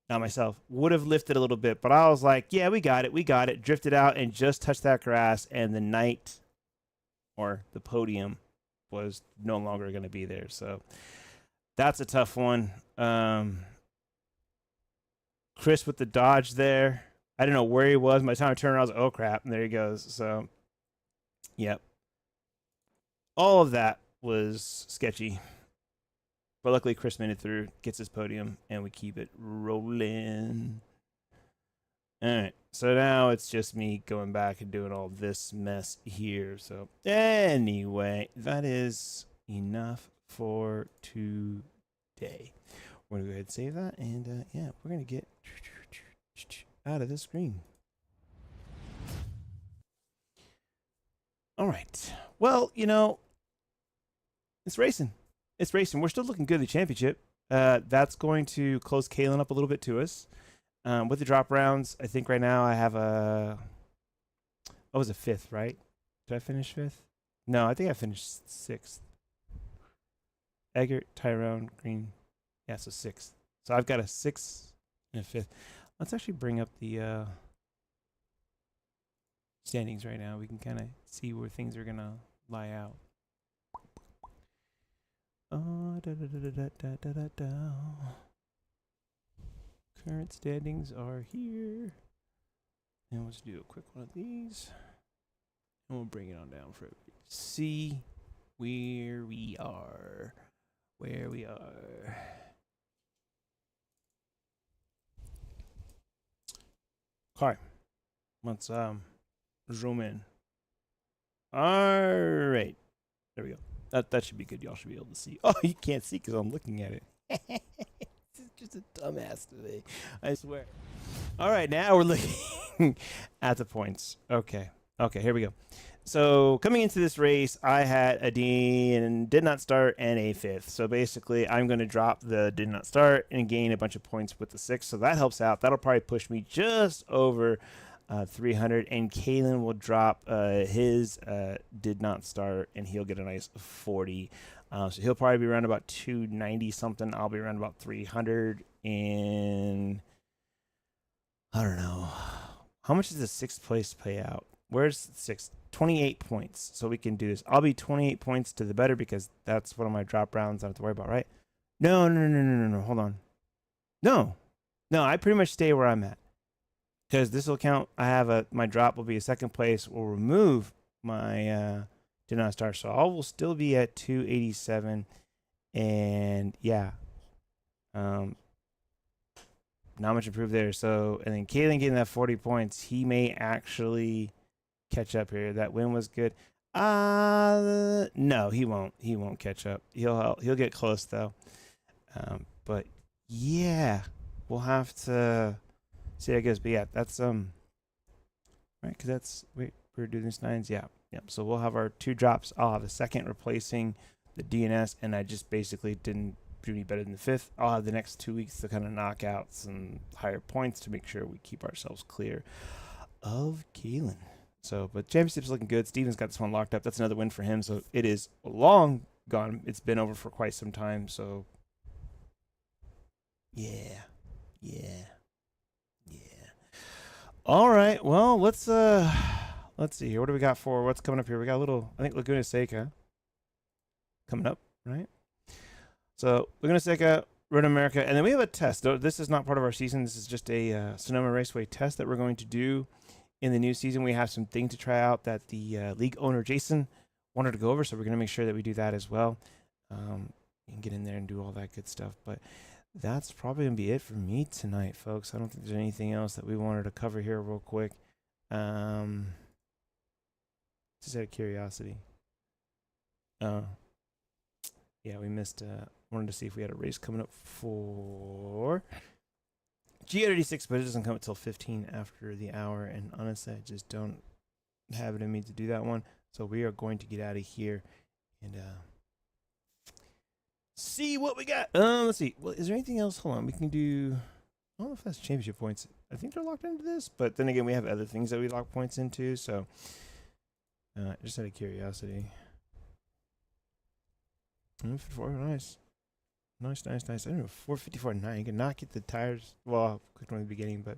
not myself, would have lifted a little bit, but I was like, yeah, we got it, drifted out and just touched that grass, and the night, or the podium, was no longer going to be there. So that's a tough one. Chris with the dodge there. I didn't know where he was. By the time I turned around, I was like, oh, crap, and there he goes. So, yep. All of that was sketchy, but luckily Chris made it through, gets his podium, and we keep it rolling. All right, so now it's just me going back and doing all this mess here. So anyway, that is enough for today. We're gonna go ahead and save that, and yeah, we're gonna get out of this screen. All right, well, you know, it's racing. We're still looking good at the championship. That's going to close Kalen up a little bit to us. With the drop rounds, I think right now I have I was a 5th, right? Did I finish 5th? No, I think I finished 6th. Eggert, Tyrone, Green. Yeah, so 6th. So I've got a 6th and a 5th. Let's actually bring up the standings right now. We can kind of see where things are gonna lie out. Current standings are here. And let's do a quick one of these. And we'll bring it on down for everybody to see where we are. Where we are. Okay. Let's zoom in. All right. There we go. That should be good. Y'all should be able to see. Oh, you can't see because I'm looking at it. This is just a dumbass today. I swear. All right, now we're looking at the points. Okay. Okay, here we go. So coming into this race, I had a D and did not start and a 5th. So basically, I'm going to drop the did not start and gain a bunch of points with the 6. So that helps out. That'll probably push me just over 300, and Kalen will drop his did not start, and he'll get a nice 40. So he'll probably be around about 290 something. I'll be around about 300, and I don't know. How much does the 6th place pay out? Where's 6? 28 points. So we can do this. I'll be 28 points to the better because that's one of my drop rounds I don't have to worry about, right? No. Hold on. No, I pretty much stay where I'm at. Because this will count, I have my drop will be a 2nd place. We'll remove my did not start. So I will still be at 287. And yeah. Not much improved there. So, and then Kalen getting that 40 points, he may actually catch up here. That win was good. No, he won't. He won't catch up. He'll get close though. But yeah, we'll have to see, I guess. But yeah, that's right, because that's we're doing this 9s. Yeah. So we'll have our 2 drops. I'll have a 2nd replacing the DNS, and I just basically didn't do any better than the 5th. I'll have the next 2 weeks to kind of knock out some higher points to make sure we keep ourselves clear of Kalen. So, but championship's looking good. Steven's got this one locked up. That's another win for him. So it is long gone. It's been over for quite some time. So yeah. All right. Well, let's see here. What do we got for what's coming up here? We got a little, I think, Laguna Seca coming up, right? So Laguna Seca, Road America, and then we have a test. This is not part of our season. This is just a Sonoma Raceway test that we're going to do in the new season. We have some things to try out that the league owner Jason wanted to go over, so we're going to make sure that we do that as well. And get in there and do all that good stuff. But that's probably going to be it for me tonight, folks. I don't think there's anything else that we wanted to cover here real quick. Just out of curiosity. Yeah, we missed. Wanted to see if we had a race coming up for G86, but it doesn't come until 15 after the hour. And honestly, I just don't have it in me to do that one. So we are going to get out of here and see what we got. Let's see. Well, is there anything else? Hold on. We can do. I don't know if that's championship points. I think they're locked into this, but then again, we have other things that we lock points into. So just out of curiosity. 454, nice. Nice. I don't know, 454.9. You can not get the tires. Well, quick one at the beginning, but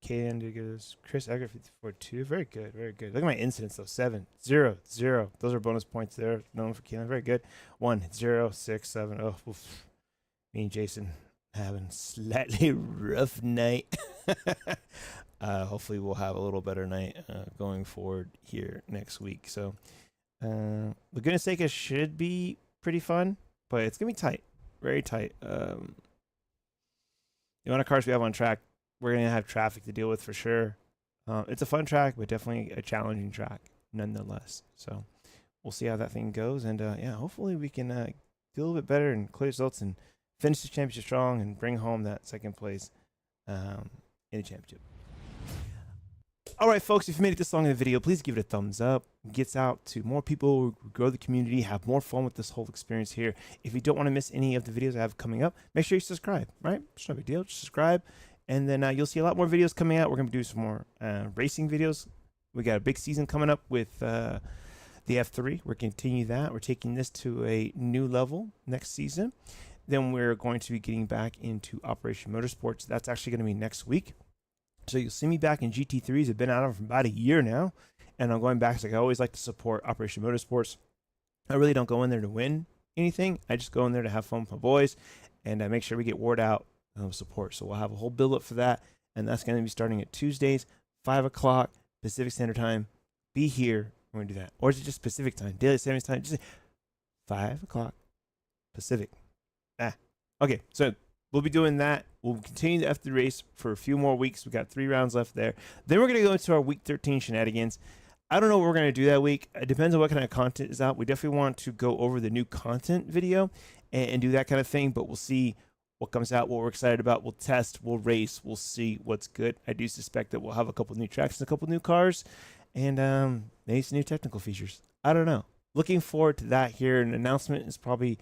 Kaden did good. Chris Egger 54.2. Very good. Look at my incidents though. 7, 0, 0. Those are bonus points there. Known for Kaden. Very good. 1, 0, 6, 7. Oh, oof. Me and Jason having slightly rough night. Hopefully we'll have a little better night going forward here next week. So Laguna Seca should be pretty fun, but it's gonna be tight, very tight. The amount of cars we have on track, we're gonna have traffic to deal with for sure. It's a fun track, but definitely a challenging track nonetheless. So we'll see how that thing goes, and yeah, hopefully we can do a little bit better and clear results and finish the championship strong and bring home that 2nd place in the championship. All right, folks, if you made it this long in the video, please give it a thumbs up. It gets out to more people, grow the community, have more fun with this whole experience here. If you don't want to miss any of the videos I have coming up, make sure you subscribe, right? It's not a big deal. Just subscribe, and then you'll see a lot more videos coming out. We're going to do some more racing videos. We got a big season coming up with the F3. We're going to continue that. We're taking this to a new level next season. Then we're going to be getting back into Operation Motorsports. That's actually going to be next week. So you'll see me back in GT3s. I've been out of them for about a year now, and I'm going back because I always like to support Operation Motorsports. I really don't go in there to win anything. I just go in there to have fun with my boys and make sure we get word out support. So we'll have a whole build up for that, and that's going to be starting at Tuesdays, 5 o'clock Pacific Standard Time. Be here. We're going to do that. Or is it just Pacific Time? Daily Savings Time? Just 5 o'clock Pacific. Okay, so we'll be doing that. We'll continue the F3 race for a few more weeks. We got 3 rounds left there. Then we're going to go into our week 13 shenanigans. I don't know what we're going to do that week. It depends on what kind of content is out. We definitely want to go over the new content video and do that kind of thing, but we'll see what comes out, what we're excited about. We'll test, we'll race, we'll see what's good. I do suspect that we'll have a couple new tracks and a couple new cars and maybe some new technical features. I don't know. Looking forward to that here. An announcement is probably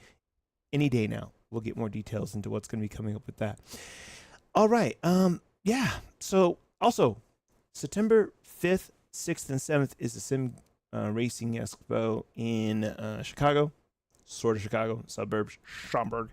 any day now. We'll get more details into what's going to be coming up with that. All right. Yeah. So also September 5th, 6th, and 7th is the Sim Racing Expo in Chicago, sort of Chicago, suburbs, Schaumburg.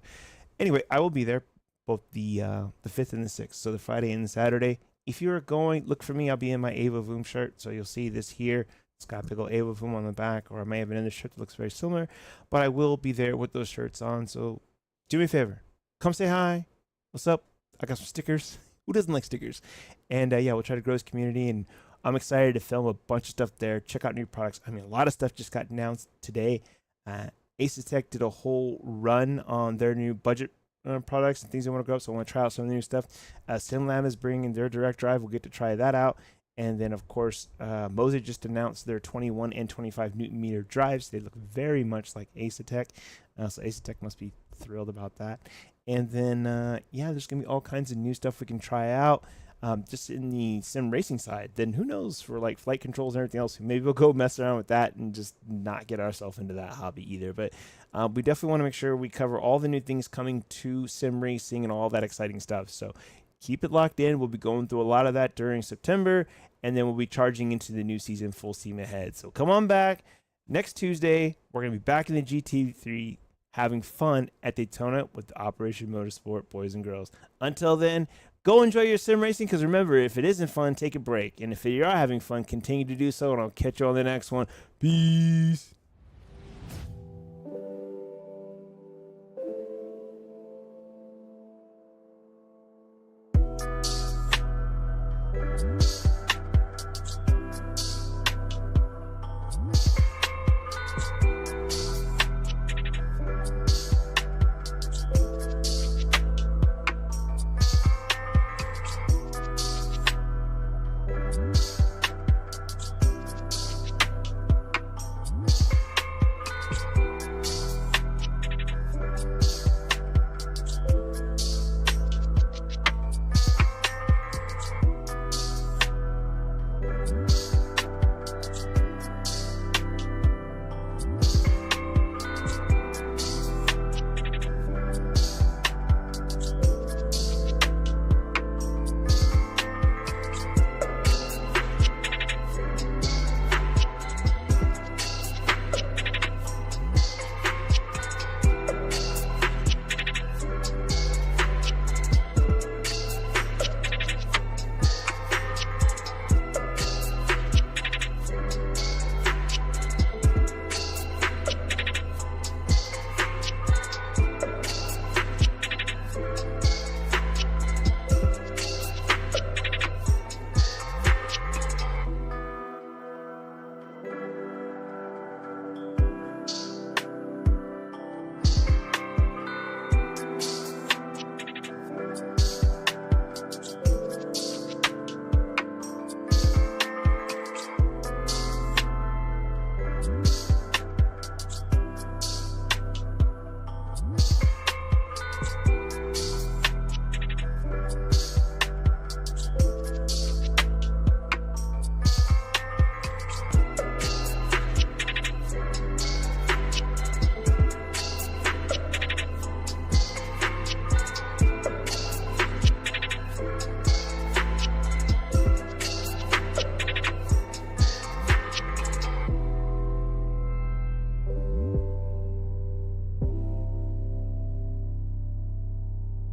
Anyway, I will be there both the 5th and the 6th, so the Friday and the Saturday. If you're going, look for me. I'll be in my EVO M shirt, so you'll see this here. It's got a big old EVO M on the back, or I may have another shirt that looks very similar, but I will be there with those shirts on, so do me a favor. Come say hi. What's up? I got some stickers. Who doesn't like stickers? And yeah, we'll try to grow this community, and I'm excited to film a bunch of stuff there. Check out new products. I mean, a lot of stuff just got announced today. AOROS did a whole run on their new budget products and things they want to go up, so I want to try out some of the new stuff. SimLab is bringing their direct drive. We'll get to try that out. And then, of course, Moser just announced their 21 and 25 Newton meter drives. They look very much like AOROS. So AOROS must be thrilled about that. And then, yeah, there's going to be all kinds of new stuff we can try out. Just in the sim racing side, then who knows for like flight controls and everything else. Maybe we'll go mess around with that and just not get ourselves into that hobby either. But we definitely want to make sure we cover all the new things coming to sim racing and all that exciting stuff. So keep it locked in. We'll be going through a lot of that during September, and then we'll be charging into the new season full steam ahead. So come on back. Next Tuesday, we're going to be back in the GT3 having fun at Daytona with the Operation Motorsport boys and girls. Until then, go enjoy your sim racing, because remember, if it isn't fun, take a break. And if you are having fun, continue to do so, and I'll catch you on the next one. Peace.